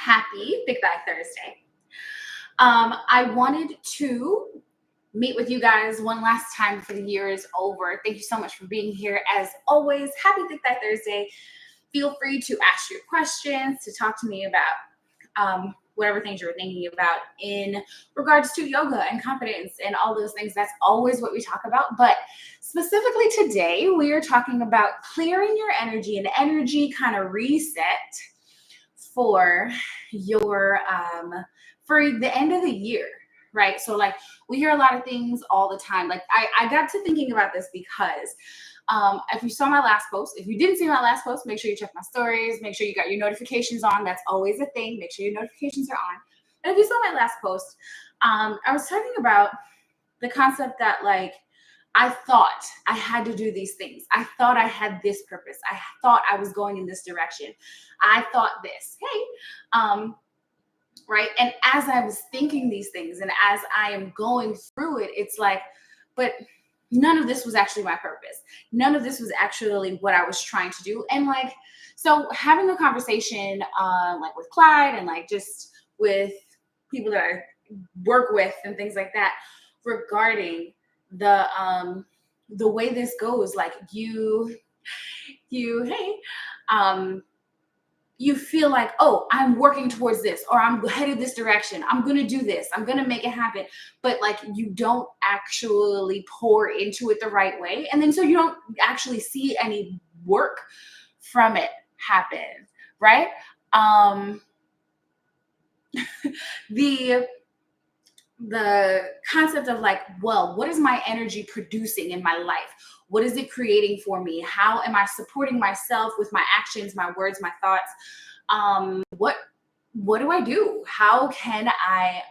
Happy Big Bag Thursday. I wanted to meet with you guys one last time before the year is over. Thank you so much for being here. As always, happy Big Bag Thursday. Feel free to ask your questions, to talk to me about whatever things you're thinking about in regards to yoga and confidence and all those things. That's always what we talk about. But specifically today, we are talking about clearing your energy, an energy kind of reset for your for the end of the year, right? So like we hear a lot of things all the time. Like I got to thinking about this because if you saw my last post, if you didn't see my last post, make sure you check my stories, make sure you got your notifications on. That's always a thing. Make sure your notifications are on. And if you saw my last post, I was talking about the concept that like I thought I had to do these things. I thought I had this purpose. I thought I was going in this direction. I thought this. Hey, right? And as I was thinking these things and as I am going through it, it's like, but none of this was actually my purpose. None of this was actually what I was trying to do. And like, so having a conversation like with Clyde and like just with people that I work with and things like that regarding the way this goes, like you feel like, oh, I'm working towards this, or I'm headed this direction. I'm going to do this. I'm going to make it happen. But like, you don't actually pour into it the right way. And then so you don't actually see any work from it happen, right? The concept of like, well, what is my energy producing in my life? What is it creating for me? How am I supporting myself with my actions, my words, my thoughts? What do I do? How can I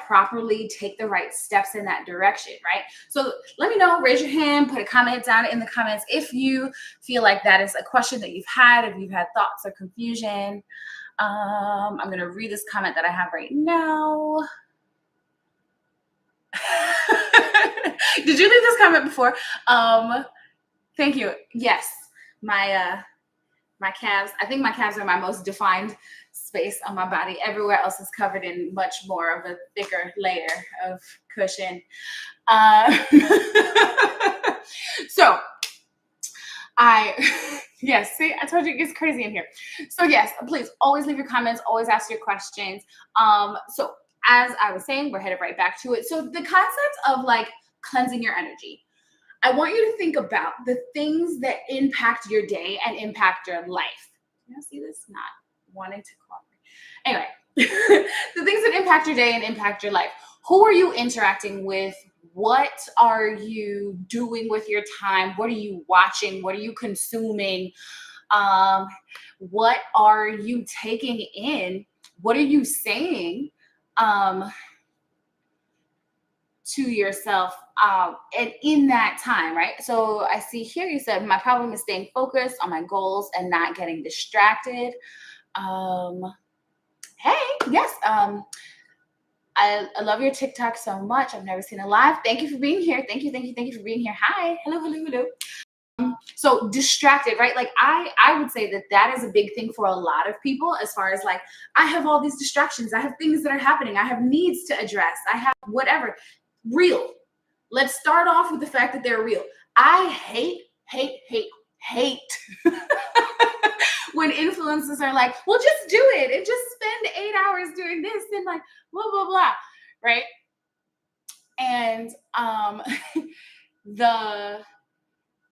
properly take the right steps in that direction, right? So let me know, raise your hand, put a comment down in the comments if you feel like that is a question that you've had, if you've had thoughts or confusion. I'm going to read this comment that I have right now. Did you leave this comment before? Thank you. Yes, my calves. I think my calves are my most defined space on my body. Everywhere else is covered in much more of a thicker layer of cushion. So yes, see, I told you it gets crazy in here. So yes, please always leave your comments, always ask your questions. So as I was saying, we're headed right back to it. So the concept of like cleansing your energy, I want you to think about the things that impact your day and impact your life. You see this? Not wanting to cooperate. Anyway, the things that impact your day and impact your life. Who are you interacting with? What are you doing with your time? What are you watching? What are you consuming? What are you taking in? What are you saying to yourself and in that time, right? So I see here you said my problem is staying focused on my goals and not getting distracted. Hey, yes. I love your TikTok so much. I've never seen it live. Thank you for being here. Thank you for being here. Hi. Hello. So distracted, right? Like I would say that is a big thing for a lot of people, as far as like, I have all these distractions. I have things that are happening. I have needs to address. I have whatever. Real. Let's start off with the fact that they're real. I hate when influencers are like, well, just do it and just spend 8 hours doing this and like blah blah blah, right? And the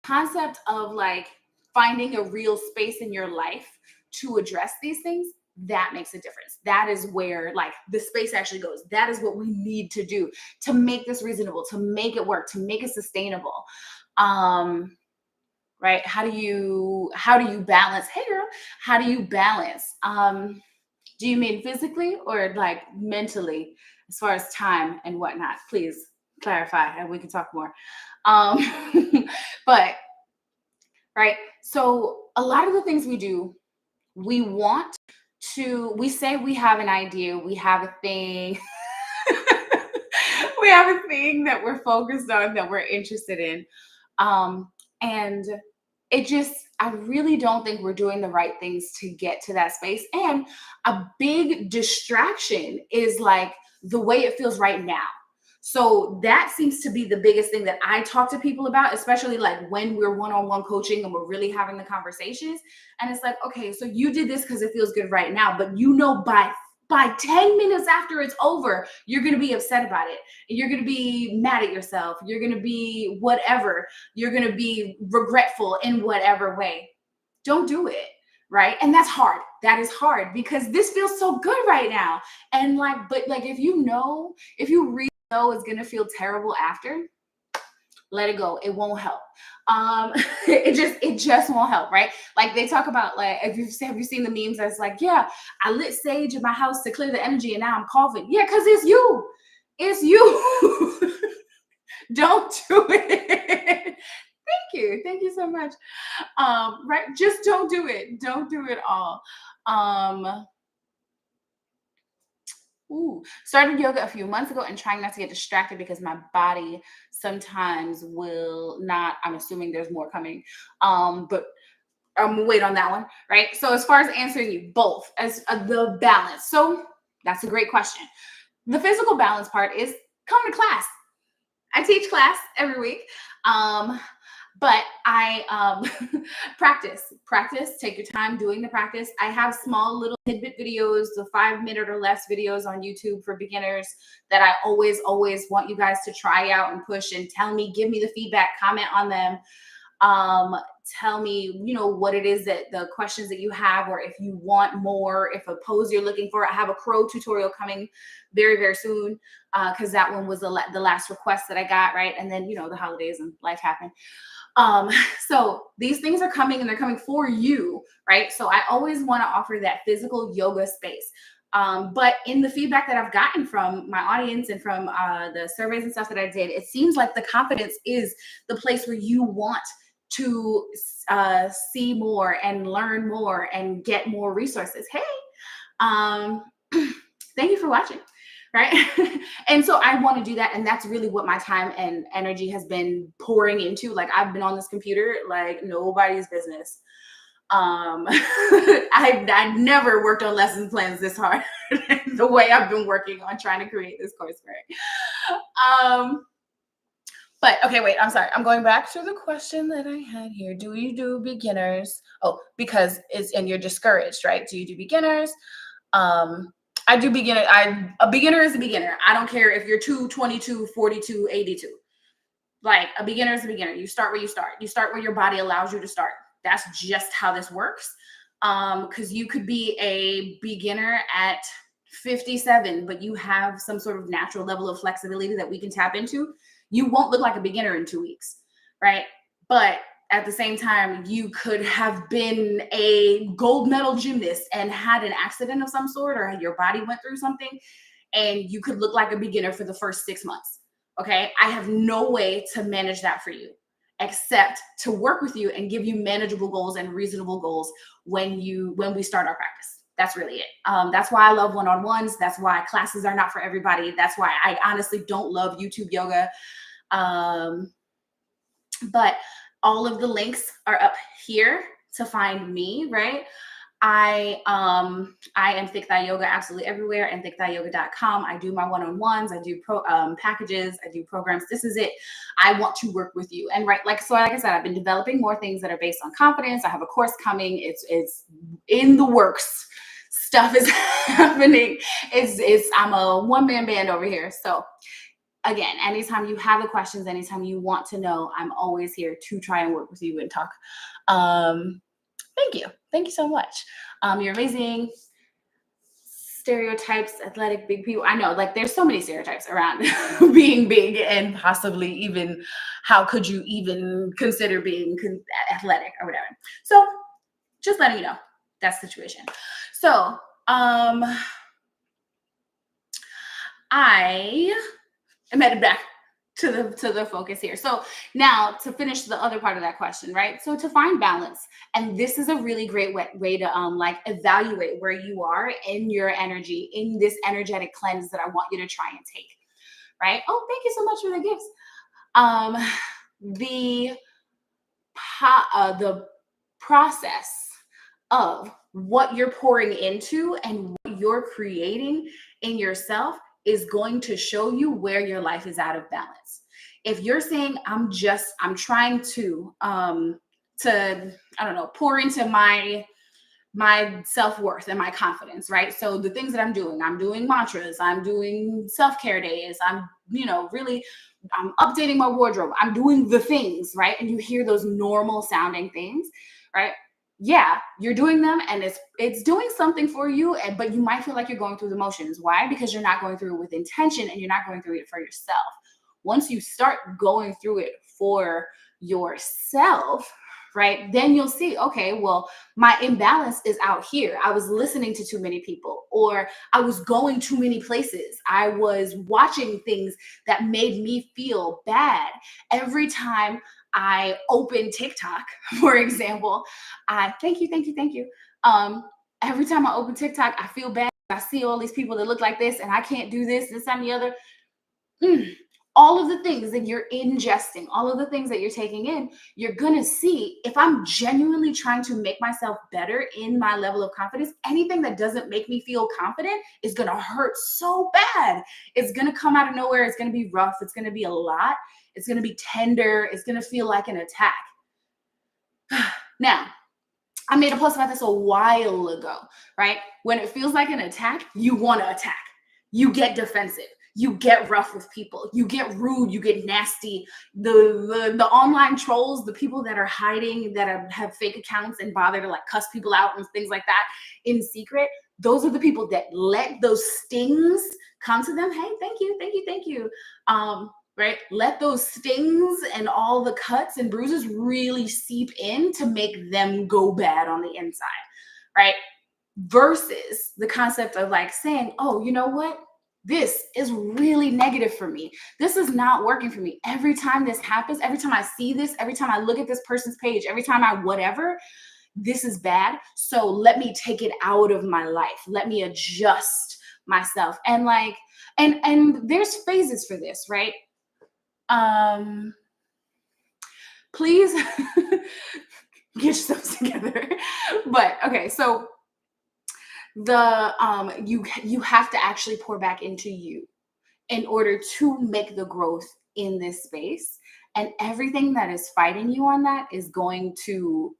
concept of like finding a real space in your life to address these things, that makes a difference. That is where like the space actually goes. That is what we need to do to make this reasonable, to make it work, to make it sustainable. Right? How do you balance? Hey girl, how do you balance? Do you mean physically or like mentally, as far as time and whatnot? Please clarify and we can talk more. But right. So a lot of the things we do, we say we have an idea, we have a thing, we have a thing that we're focused on, that we're interested in. And it just, I really don't think we're doing the right things to get to that space. And a big distraction is like the way it feels right now. So that seems to be the biggest thing that I talk to people about, especially like when we're one-on-one coaching and we're really having the conversations. And it's like, okay, so you did this because it feels good right now, but by 10 minutes after it's over, you're going to be upset about it. You're going to be mad at yourself. You're going to be whatever. You're going to be regretful in whatever way. Don't do it. Right. And that's hard. That is hard because this feels so good right now. And like, but like, if you really know it's going to feel terrible after, let it go. It won't help. Um, it just won't help, right? Like they talk about like have you seen the memes that's like, yeah, I lit sage in my house to clear the energy and now I'm coughing. Yeah, because it's you. It's you. Don't do it. Thank you. Thank you so much. Right. Just don't do it. Don't do it all. Um, Started yoga a few months ago and trying not to get distracted because my body sometimes will not. I'm assuming there's more coming, but I'm gonna wait on that one, right? So as far as answering you both as the balance, so that's a great question. The physical balance part is come to class. I teach class every week. Um, but I practice, take your time doing the practice. I have small little tidbit videos, the 5 minute or less videos on YouTube for beginners that I always want you guys to try out and push and tell me, give me the feedback, comment on them. um Tell me, what it is that the questions that you have, or if you want more, if a pose you're looking for. I have a crow tutorial coming very, very soon, because that one was the last request that I got, right? And then the holidays and life happened. um so these things are coming and they're coming for you, right? So I always want to offer that physical yoga space. But in the feedback that I've gotten from my audience and from the surveys and stuff that I did, it seems like the confidence is the place where you want to see more and learn more and get more resources. Hey, um, thank you for watching. Right. And so I want to do that. And that's really what my time and energy has been pouring into. Like I've been on this computer like nobody's business. I never worked on lesson plans this hard the way I've been working on trying to create this course. But okay, wait, I'm sorry. I'm going back to the question that I had here. Do you do beginners? Oh, because and you're discouraged, right? Do you do beginners? I do beginner. A beginner is a beginner. I don't care if you're 2, 22, 42, 82. Like a beginner is a beginner. You start where you start. You start where your body allows you to start. That's just how this works. Because you could be a beginner at 57, but you have some sort of natural level of flexibility that we can tap into. You won't look like a beginner in 2 weeks, right? But at the same time, you could have been a gold medal gymnast and had an accident of some sort, or your body went through something, and you could look like a beginner for the first 6 months. Okay. I have no way to manage that for you except to work with you and give you manageable goals and reasonable goals when we start our practice. That's really it. That's why I love one-on-ones. That's why classes are not for everybody. That's why I honestly don't love YouTube yoga. But all of the links are up here to find me, right? I am Thick Thigh Yoga absolutely everywhere, and thickthighyoga.com. I do my one-on-ones, I do packages, I do programs. This is it. I want to work with you. And like I said, I've been developing more things that are based on confidence. I have a course coming. It's in the works. Stuff is happening. I'm a one-man band over here. So again, anytime you have the questions, anytime you want to know, I'm always here to try and work with you and talk. Thank you. Thank you so much. You're amazing. Stereotypes, athletic, big people. I know, like, there's so many stereotypes around being big, and possibly even how could you even consider being athletic or whatever. So just letting you know that's the situation. So I am headed back to the focus here. So now to finish the other part of that question, right? So to find balance, and this is a really great way to like evaluate where you are in your energy, in this energetic cleanse that I want you to try and take, right? Oh, thank you so much for the gifts. The process of what you're pouring into and what you're creating in yourself is going to show you where your life is out of balance. If you're saying I'm trying to I don't know, pour into my self-worth and my confidence, right? So the things that I'm doing mantras, I'm doing self-care days, I'm updating my wardrobe, I'm doing the things, right? And you hear those normal sounding things, right? Yeah, you're doing them and it's doing something for you, but you might feel like you're going through the motions. Why? Because you're not going through it with intention and you're not going through it for yourself. Once you start going through it for yourself, right, then you'll see, okay, well, my imbalance is out here. I was listening to too many people, or I was going too many places. I was watching things that made me feel bad. Every time I open TikTok, for example, thank you, thank you, thank you. Every time I open TikTok, I feel bad. I see all these people that look like this, and I can't do this and the other. All of the things that you're ingesting, all of the things that you're taking in, you're going to see if I'm genuinely trying to make myself better in my level of confidence, anything that doesn't make me feel confident is going to hurt so bad. It's going to come out of nowhere. It's going to be rough. It's going to be a lot. It's going to be tender. It's going to feel like an attack. Now, I made a post about this a while ago, right? When it feels like an attack, you want to attack. You get defensive. You get rough with people. You get rude. You get nasty. The online trolls, the people that are hiding, that have fake accounts and bother to like cuss people out and things like that in secret, those are the people that let those stings come to them. Hey, thank you, thank you, thank you. Right? Let those stings and all the cuts and bruises really seep in to make them go bad on the inside, right? Versus the concept of like saying, oh, you know what? This is really negative for me. This is not working for me. Every time this happens, every time I see this, every time I look at this person's page, every time I whatever, this is bad. So let me take it out of my life. Let me adjust myself. And like, and there's phases for this, right? Please get yourself together. But okay, so you have to actually pour back into you in order to make the growth in this space, and everything that is fighting you on that is going to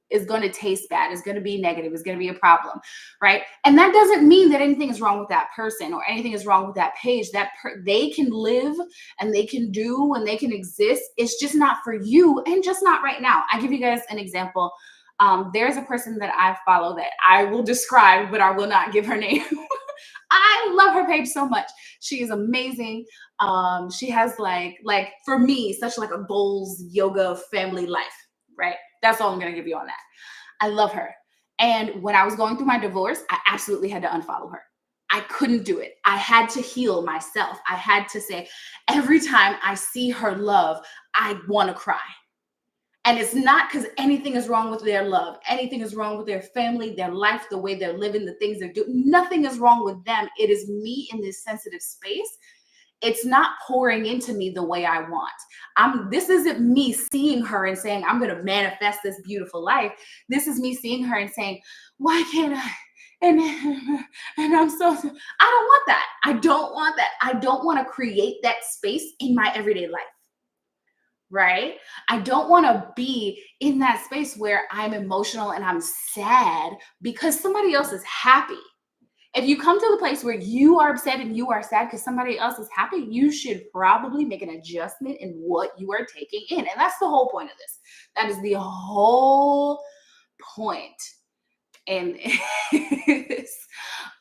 taste bad, is going to be negative, is going to be a problem, right? And that doesn't mean that anything is wrong with that person or anything is wrong with that page. They can live and they can do and they can exist. It's just not for you, and just not right now. I give you guys an example. There's a person that I follow that I will describe, but I will not give her name. I love her page so much. She is amazing. She has like for me, such like a goals, yoga, family life, right? That's all I'm gonna give you on that. I love her. And when I was going through my divorce, I absolutely had to unfollow her. I couldn't do it. I had to heal myself. I had to say, every time I see her love, I want to cry. And it's not because anything is wrong with their love. Anything is wrong with their family, their life, the way they're living, the things they're doing. Nothing is wrong with them. It is me in this sensitive space. It's not pouring into me the way I want. This isn't me seeing her and saying, I'm going to manifest this beautiful life. This is me seeing her and saying, why can't I? And I'm so, I don't want that. I don't want that. I don't want to create that space in my everyday life. Right? I don't want to be in that space where I'm emotional and I'm sad because somebody else is happy. If you come to the place where you are upset and you are sad because somebody else is happy, you should probably make an adjustment in what you are taking in. And that's the whole point of this. That is the whole point. And this,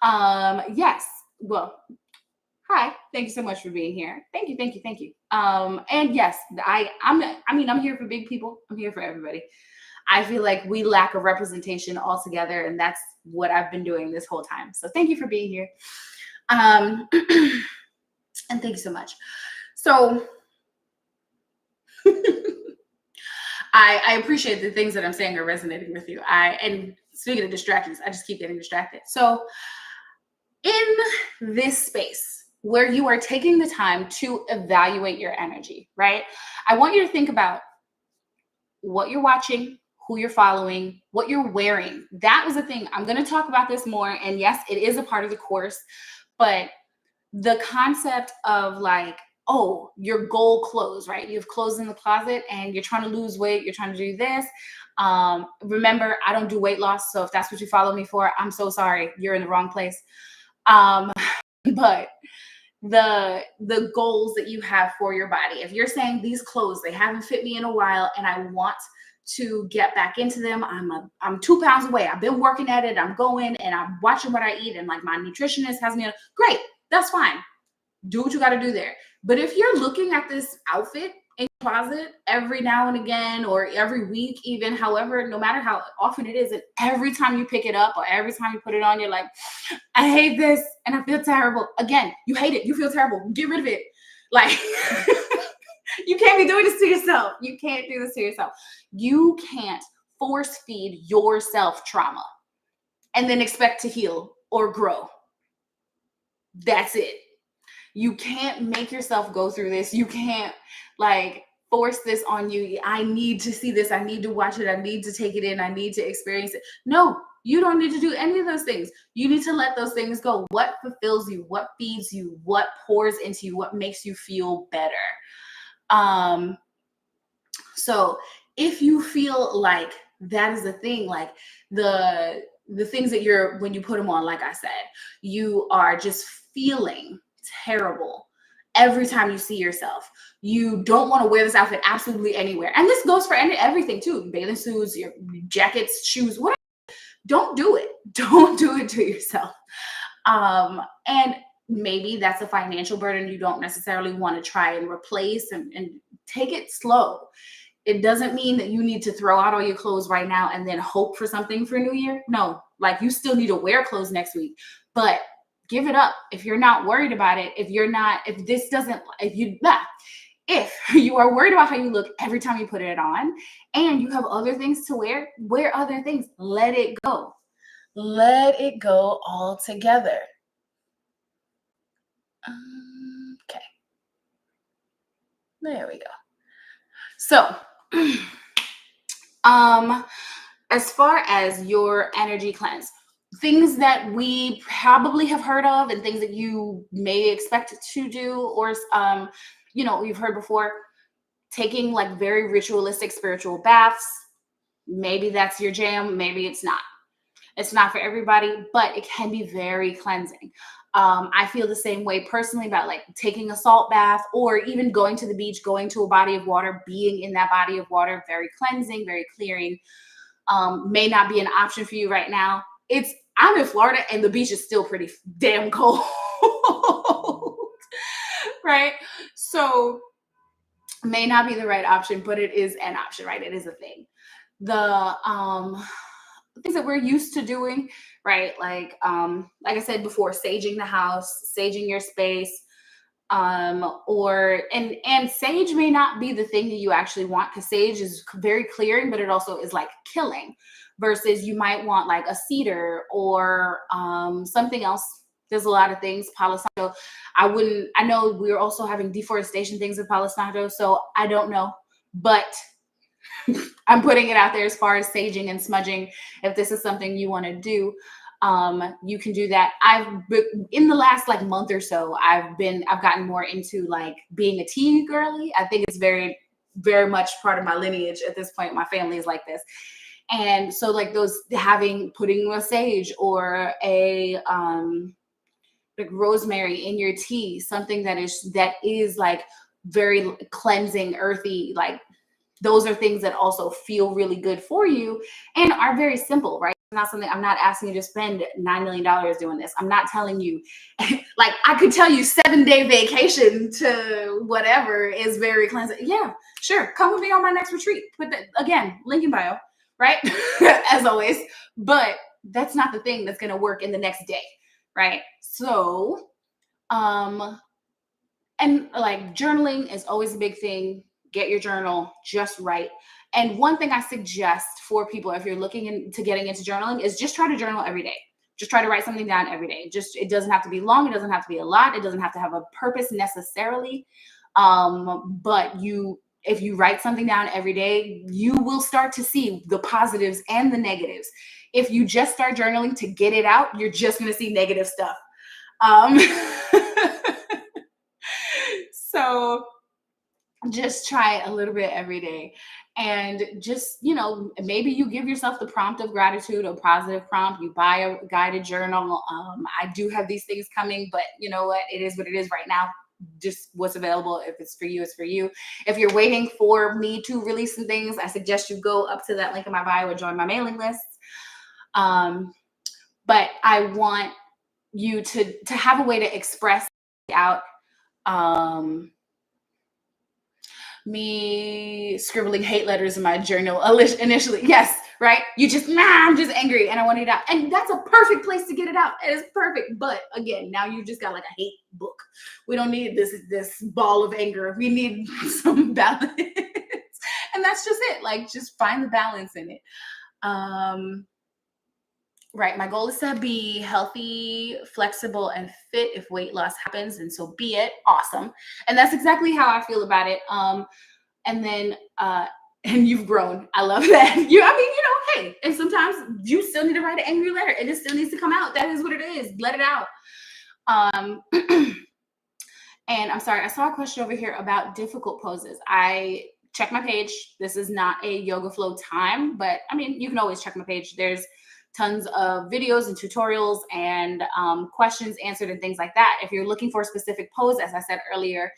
yes, well, hi, thank you so much for being here. Thank you, thank you, thank you. And yes, I'm here for big people. I'm here for everybody. I feel like we lack a representation altogether, and that's what I've been doing this whole time. So thank you for being here. And thank you so much. So I appreciate the things that I'm saying are resonating with you. And speaking of distractions, I just keep getting distracted. So in this space where you are taking the time to evaluate your energy, right? I want you to think about what you're watching, who you're following, what you're wearing. That was the thing. I'm going to talk about this more. And yes, it is a part of the course, but the concept of like, oh, your goal clothes, right? You have clothes in the closet and you're trying to lose weight, you're trying to do this. Remember, I don't do weight loss. So if that's what you follow me for, I'm so sorry. You're in the wrong place. Um, but the goals that you have for your body, if you're saying these clothes, they haven't fit me in a while and I want to get back into them. I'm 2 pounds away. I've been working at it. I'm going and I'm watching what I eat. And like my nutritionist has me, great. That's fine. Do what you got to do there. But if you're looking at this outfit in your closet every now and again, or every week, even, however, no matter how often it is, and every time you pick it up or every time you put it on, you're like, I hate this and I feel terrible. Again, you hate it. You feel terrible. Get rid of it. Like, you can't be doing this to yourself. You can't do this to yourself. You can't force feed yourself trauma and then expect to heal or grow. That's it. You can't make yourself go through this. You can't like force this on you. I need to see this. I need to watch it. I need to take it in. I need to experience it. No, you don't need to do any of those things. You need to let those things go. What fulfills you? What feeds you? What pours into you? What makes you feel better? So if you feel like that is a thing, like the things that when you put them on, like I said, you are just feeling terrible every time you see yourself. You don't want to wear this outfit absolutely anywhere. And this goes for everything too. Bathing suits, your jackets, shoes, whatever. Don't do it. Don't do it to yourself. And maybe that's a financial burden you don't necessarily want to try and replace, and take it slow. It doesn't mean that you need to throw out all your clothes right now and then hope for something for New Year. No, like you still need to wear clothes next week, but give it up. If you're not worried about it, if you are worried about how you look every time you put it on and you have other things to wear other things. Let it go. Let it go altogether. Okay. There we go. So, as far as your energy cleanse, things that we probably have heard of and things that you may expect to do, or you've heard before, taking like very ritualistic spiritual baths. Maybe that's your jam, maybe it's not. It's not for everybody, but it can be very cleansing. I feel the same way personally about like taking a salt bath, or even going to the beach, going to a body of water, being in that body of water, very cleansing, very clearing. May not be an option for you right now. I'm in Florida and the beach is still pretty damn cold, right? So may not be the right option, but it is an option, right? It is a thing. The things that we're used to doing, right? Like I said before, saging the house, saging your space, and sage may not be the thing that you actually want, because sage is very clearing, but it also is like killing, versus you might want like a cedar or something else. There's a lot of things. Palo Santo, I know we're also having deforestation things with Palo Santo, so I don't know, but I'm putting it out there as far as saging and smudging. If this is something you want to do, you can do that. In the last like month or so, I've gotten more into like being a tea girly. I think it's very, very much part of my lineage at this point. My family is like this. And so like putting a sage or a like rosemary in your tea, something that is like very cleansing, earthy, like those are things that also feel really good for you and are very simple, right? It's not something, I'm not asking you to spend $9 million doing this. I'm not telling you, like I could tell you 7-day vacation to whatever is very cleansing. Yeah, sure. Come with me on my next retreat. Put that, again, link in bio, right? As always. But that's not the thing that's going to work in the next day, right? So, and like journaling is always a big thing. Get your journal just right. And one thing I suggest for people, if you're looking into getting into journaling, is just try to journal every day. Just try to write something down every day. It doesn't have to be long. It doesn't have to be a lot. It doesn't have to have a purpose necessarily. But if you write something down every day, you will start to see the positives and the negatives. If you just start journaling to get it out, you're just going to see negative stuff. Um, so just try it a little bit every day. And just, maybe you give yourself the prompt of gratitude, a positive prompt. You buy a guided journal. I do have these things coming, but you know what? It is what it is right now. Just what's available. If it's for you, it's for you. If you're waiting for me to release some things, I suggest you go up to that link in my bio and join my mailing list. But I want you to have a way to express out me scribbling hate letters in my journal initially. Yes, right? You just, I'm just angry and I want it out. And that's a perfect place to get it out. It is perfect. But again, now you just got like a hate book. We don't need this ball of anger. We need some balance. And that's just it. Like, just find the balance in it. Right. My goal is to be healthy, flexible, and fit if weight loss happens. And so be it. Awesome. And that's exactly how I feel about it. And then, and you've grown. I love that. Hey, and sometimes you still need to write an angry letter and it still needs to come out. That is what it is. Let it out. And I'm sorry, I saw a question over here about difficult poses. I check my page. This is not a yoga flow time, but I mean, you can always check my page. There's tons of videos and tutorials and questions answered and things like that. If you're looking for a specific pose, as I said earlier,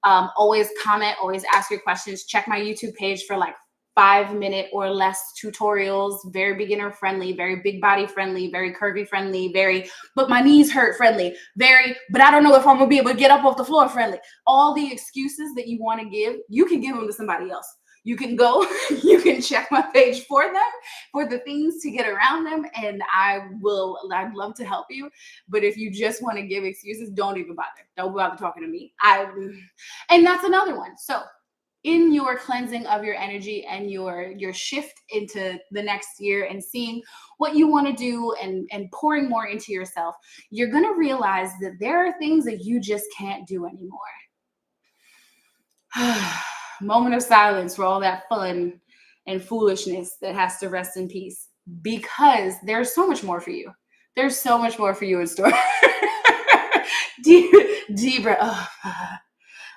always comment, always ask your questions. Check my YouTube page for like 5-minute or less tutorials, very beginner friendly, very big body friendly, very curvy friendly, very, but my knees hurt friendly, very, but I don't know if I'm gonna be able to get up off the floor friendly. All the excuses that you want to give, you can give them to somebody else. You can go, you can check my page for them, for the things to get around them, and I'd love to help you. But if you just want to give excuses, don't even bother. Don't bother talking to me. And that's another one. So in your cleansing of your energy and your shift into the next year and seeing what you want to do and pouring more into yourself, you're going to realize that there are things that you just can't do anymore. Moment of silence for all that fun and foolishness that has to rest in peace, because there's so much more for you. There's so much more for you in store. Deep breath. Oh,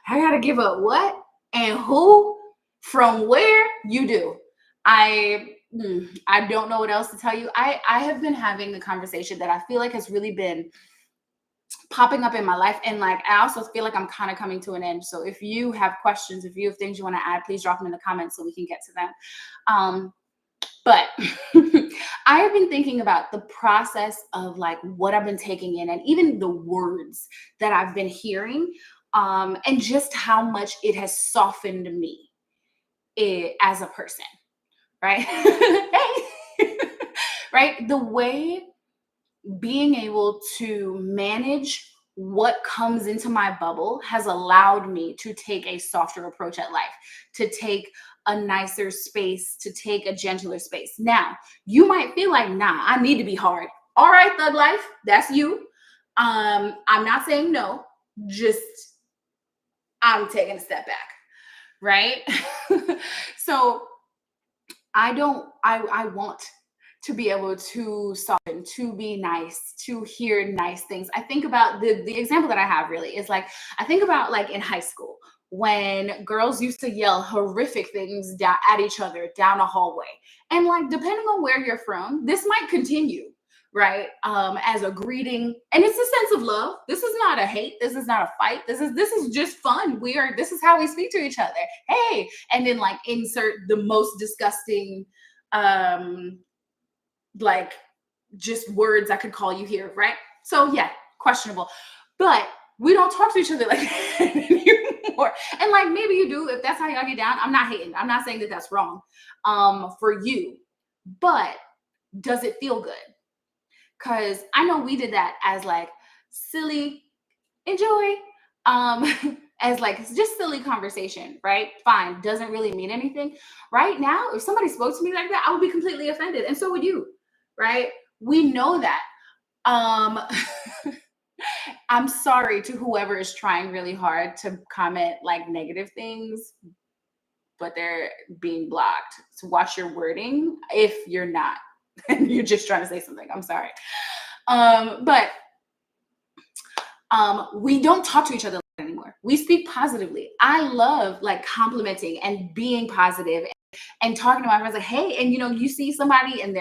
I gotta give up what and who from where? You do. I don't know what else to tell you. I have been having a conversation that I feel like has really been popping up in my life, and like I also feel like I'm kind of coming to an end. So if you have questions, if you have things you want to add, please drop them in the comments so we can get to them. But I have been thinking about the process of like what I've been taking in and even the words that I've been hearing, and just how much it has softened me as a person, right? Hey. Right? The way being able to manage what comes into my bubble has allowed me to take a softer approach at life, to take a nicer space, to take a gentler space. Now, you might feel like, nah, I need to be hard. All right, Thug Life, that's you. I'm not saying no, just I'm taking a step back, right? So I want to be able to soften, to be nice, to hear nice things. I think about the example that I have really is like, I think about like in high school when girls used to yell horrific things down at each other down a hallway. And like, depending on where you're from, this might continue, right? As a greeting. And it's a sense of love. This is not a hate. This is not a fight. This is just fun. This is how we speak to each other. Hey, and then like insert the most disgusting, like just words I could call you here, right? So yeah, questionable. But we don't talk to each other like that anymore. And like maybe you do if that's how y'all get down. I'm not hating. I'm not saying that that's wrong for you. But does it feel good? Because I know we did that as like silly, enjoy, as like just silly conversation, right? Fine, doesn't really mean anything. Right now, if somebody spoke to me like that, I would be completely offended, and so would you, right? We know that. I'm sorry to whoever is trying really hard to comment like negative things. but they're being blocked. So watch your wording if you're not and you're just trying to say something. I'm sorry. But we don't talk to each other anymore. We speak positively. I love like complimenting and being positive and talking to my friends like, hey, and you see somebody and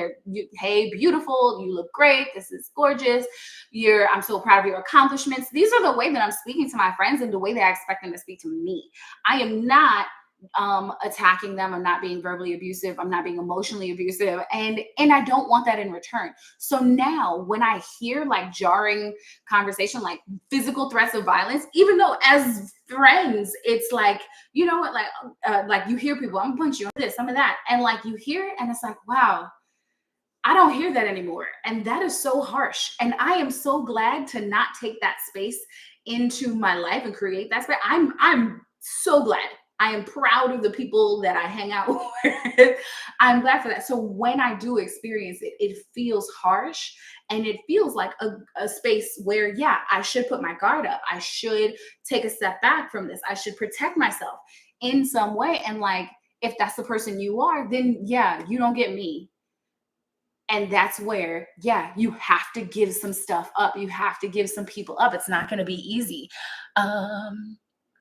hey, beautiful, you look great, this is gorgeous, I'm so proud of your accomplishments. These are the way that I'm speaking to my friends and the way that I expect them to speak to me. I am not attacking them. I'm not being verbally abusive. I'm not being emotionally abusive. And I don't want that in return. So now when I hear like jarring conversation, like physical threats of violence, even though as friends, it's like, you know what, like you hear people, I'm gonna punch you, this, some of that. And like you hear it and it's like, wow, I don't hear that anymore. And that is so harsh. And I am so glad to not take that space into my life and create that space. I'm so glad. I am proud of the people that I hang out with. I'm glad for that. So when I do experience it, it feels harsh and it feels like a space where, yeah, I should put my guard up. I should take a step back from this. I should protect myself in some way. And like, if that's the person you are, then yeah, you don't get me. And that's where, yeah, you have to give some stuff up. You have to give some people up. It's not going to be easy.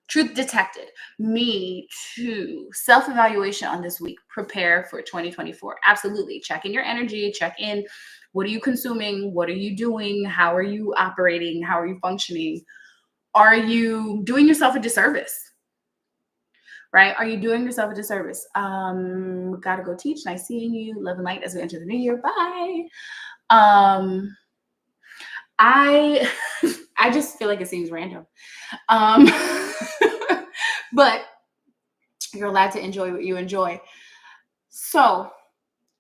Truth detected. Me too. Self-evaluation on this week. Prepare for 2024. Absolutely. Check in your energy. Check in. What are you consuming? What are you doing? How are you operating? How are you functioning? Are you doing yourself a disservice? Right? Are you doing yourself a disservice? Gotta go teach. Nice seeing you. Love and light as we enter the new year. Bye. I I just feel like it seems random. But you're allowed to enjoy what you enjoy. So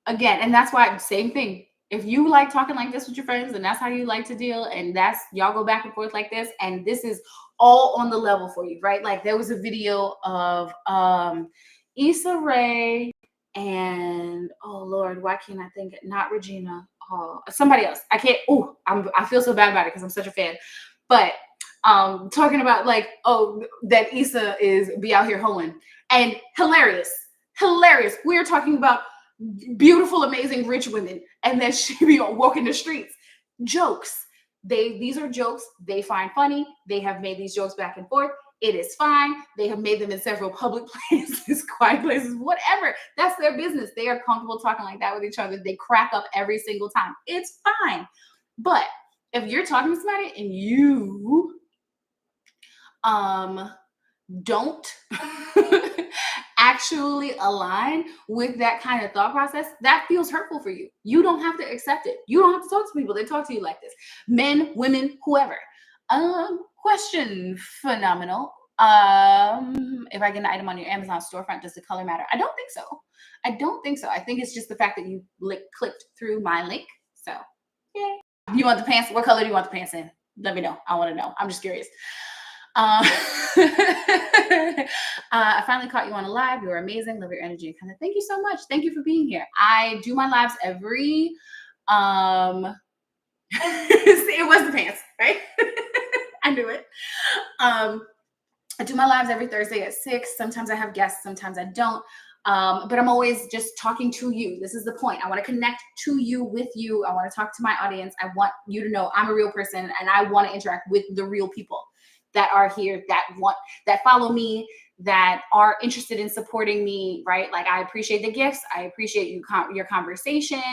again, and that's why same thing. If you like talking like this with your friends and that's how you like to deal, and that's y'all go back and forth like this, and this is all on the level for you, right? Like there was a video of Issa Rae and oh Lord, why can't I think it? Not Regina, somebody else. I can't. Oh, I feel so bad about it because I'm such a fan. But talking about like, oh, that Issa is be out here hoeing and hilarious. We are talking about beautiful, amazing, rich women, and then she be walking the streets. Jokes. These are jokes they find funny. They have made these jokes back and forth. It is fine. They have made them in several public places, quiet places, whatever. That's their business. They are comfortable talking like that with each other. They crack up every single time. It's fine. But if you're talking to somebody and you don't actually align with that kind of thought process, that feels hurtful for you. You don't have to accept it. You don't have to talk to people that talk to you like this. Men, women, whoever. Question phenomenal. If I get an item on your Amazon storefront, does the color matter? I don't think so. I think it's just the fact that you clicked through my link. So, yeah. You want the pants? What color do you want the pants in? Let me know. I want to know. I'm just curious. I finally caught you on a live. You're amazing. Love your energy and kind of thank you so much. Thank you for being here. I do my lives every it was the pants, right? I knew it. I do my lives every Thursday at 6. Sometimes I have guests, sometimes I don't. But I'm always just talking to you. This is the point. I want to connect to you, with you. I want to talk to my audience. I want you to know I'm a real person and I want to interact with the real people that are here, that follow me, that are interested in supporting me, right? Like I appreciate the gifts. I appreciate your conversation.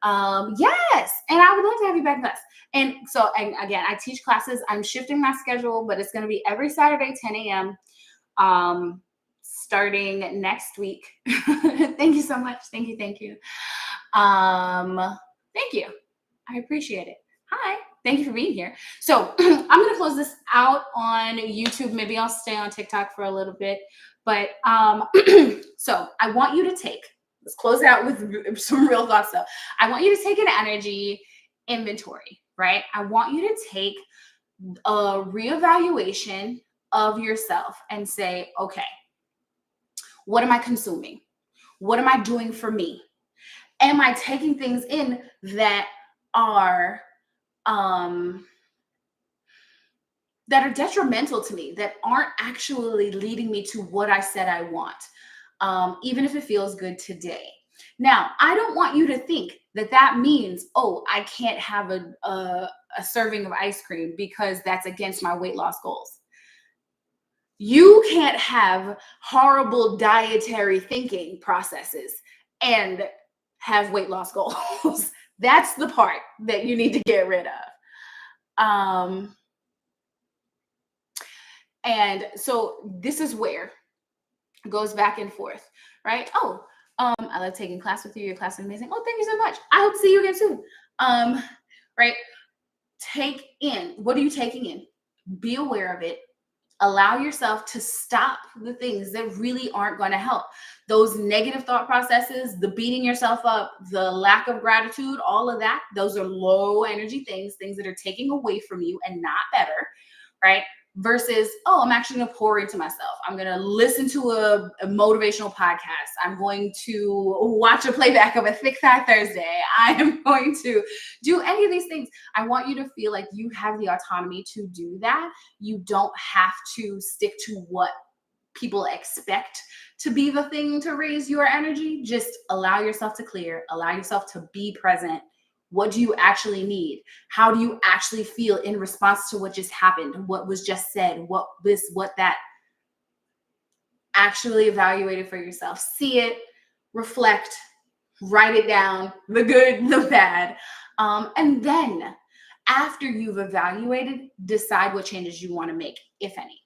Yes. And I would love to have you back with us. And so, and again, I teach classes. I'm shifting my schedule, but it's going to be every Saturday, 10 a.m. Starting next week. Thank you so much. Thank you. Thank you. I appreciate it. Hi. Thank you for being here. So I'm going to close this out on YouTube. Maybe I'll stay on TikTok for a little bit. But so I want you to let's close out with some real thoughts though. I want you to take an energy inventory, right? I want you to take a reevaluation of yourself and say, okay, what am I consuming? What am I doing for me? Am I taking things in that are detrimental to me, that aren't actually leading me to what I said I want? even if it feels good today. Now, I don't want you to think that that means, oh, I can't have a serving of ice cream because that's against my weight loss goals. You can't have horrible dietary thinking processes and have weight loss goals. That's the part that you need to get rid of. And so this is where it goes back and forth, right? Oh, I love taking class with you. Your class is amazing. Oh, thank you so much. I hope to see you again soon. Right? Take in. What are you taking in? Be aware of it. Allow yourself to stop the things that really aren't going to help. Those negative thought processes, the beating yourself up, the lack of gratitude, all of that, those are low energy things that are taking away from you and not better, right? Versus, oh, I'm actually going to pour into myself. I'm going to listen to a motivational podcast. I'm going to watch a playback of a Thick Thigh Thursday. I am going to do any of these things. I want you to feel like you have the autonomy to do that. You don't have to stick to what people expect to be the thing to raise your energy. Just allow yourself to clear, allow yourself to be present. What do you actually need? How do you actually feel in response to what just happened? What was just said? What this, what that? Actually evaluate it for yourself. See it, reflect, write it down, the good, the bad. And then after you've evaluated, decide what changes you want to make, if any.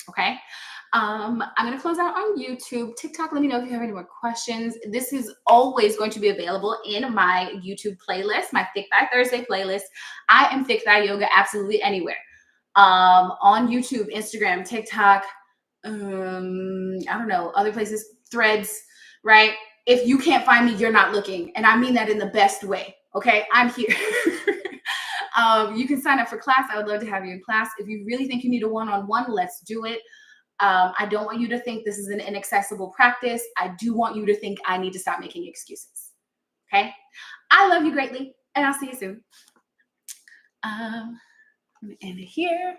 Okay. I'm going to close out on YouTube. TikTok, let me know if you have any more questions. This is always going to be available in my YouTube playlist, my Thick Thigh Thursday playlist. I am Thick Thigh Yoga absolutely anywhere. On YouTube, Instagram, TikTok, I don't know, other places, Threads, right? If you can't find me, you're not looking. And I mean that in the best way. Okay. I'm here. You can sign up for class. I would love to have you in class. If you really think you need a one-on-one, let's do it. I don't want you to think this is an inaccessible practice. I do want you to think I need to stop making excuses. Okay. I love you greatly, and I'll see you soon. I'm going to end it here.